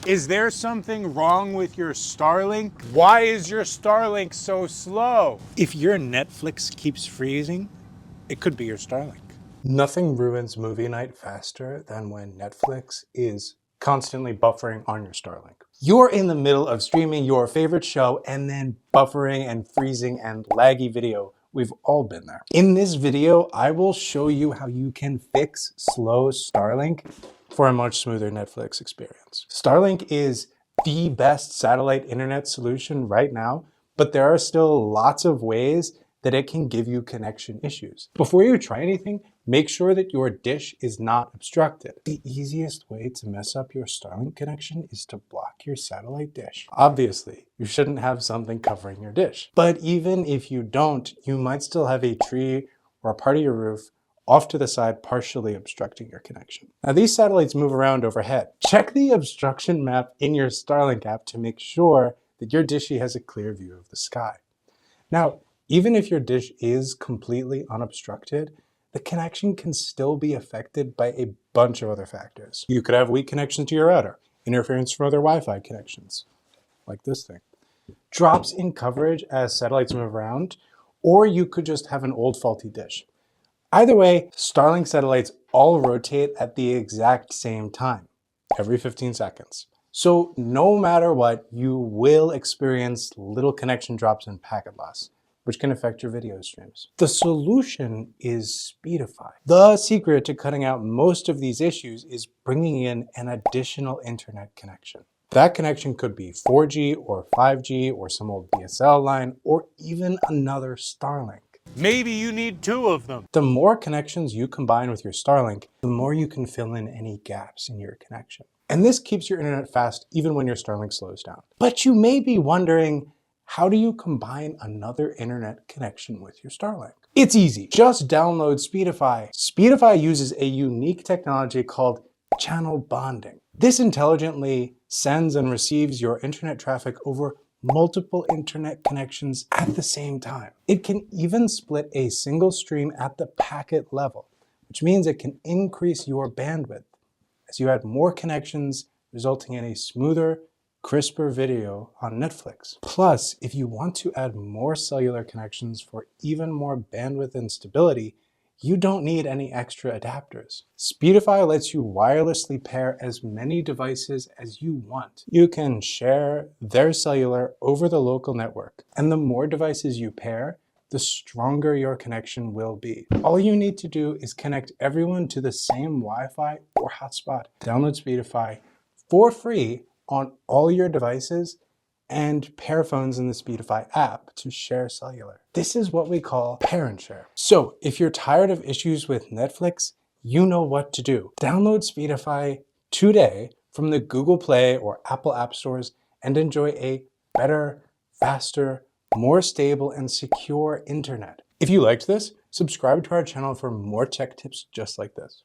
Is there something wrong with your Starlink? Why is your Starlink so slow? If your Netflix keeps freezing, it could be your Starlink. Nothing ruins movie night faster than when Netflix is constantly buffering on your Starlink. You're in the middle of streaming your favorite show and then buffering and freezing and laggy video. We've all been there. In this video, I will show you how you can fix slow Starlink for a much smoother Netflix experience. Starlink is the best satellite internet solution right now, but there are still lots of ways that it can give you connection issues. Before you try anything, make sure that your dish is not obstructed. The easiest way to mess up your Starlink connection is to block your satellite dish. Obviously, you shouldn't have something covering your dish. But even if you don't, you might still have a tree or a part of your roof off to the side, partially obstructing your connection. Now, these satellites move around overhead. Check the obstruction map in your Starlink app to make sure that your dishy has a clear view of the sky. Now, even if your dish is completely unobstructed, the connection can still be affected by a bunch of other factors. You could have weak connection to your router, interference from other Wi-Fi connections, like this thing, drops in coverage as satellites move around, or you could just have an old faulty dish. Either way, Starlink satellites all rotate at the exact same time, every 15 seconds. So no matter what, you will experience little connection drops and packet loss, which can affect your video streams. The solution is Speedify. The secret to cutting out most of these issues is bringing in an additional internet connection. That connection could be 4G or 5G or some old DSL line or even another Starlink. Maybe you need two of them. The more connections you combine with your Starlink, the more you can fill in any gaps in your connection. And this keeps your internet fast even when your Starlink slows down. But you may be wondering, how do you combine another internet connection with your Starlink? It's easy. Just download Speedify. Speedify uses a unique technology called channel bonding. This intelligently sends and receives your internet traffic over multiple internet connections at the same time. It can even split a single stream at the packet level, which means it can increase your bandwidth as you add more connections, resulting in a smoother, crisper video on Netflix. Plus, if you want to add more cellular connections for even more bandwidth and stability, you don't need any extra adapters. Speedify lets you wirelessly pair as many devices as you want. You can share their cellular over the local network, and the more devices you pair, the stronger your connection will be. All you need to do is connect everyone to the same Wi-Fi or hotspot. Download Speedify for free on all your devices and pair phones in the Speedify app to share cellular. This is what we call pair and share. So if you're tired of issues with Netflix, you know what to do. Download Speedify today from the Google Play or Apple App Stores and enjoy a better, faster, more stable and secure internet. If you liked this, subscribe to our channel for more tech tips just like this.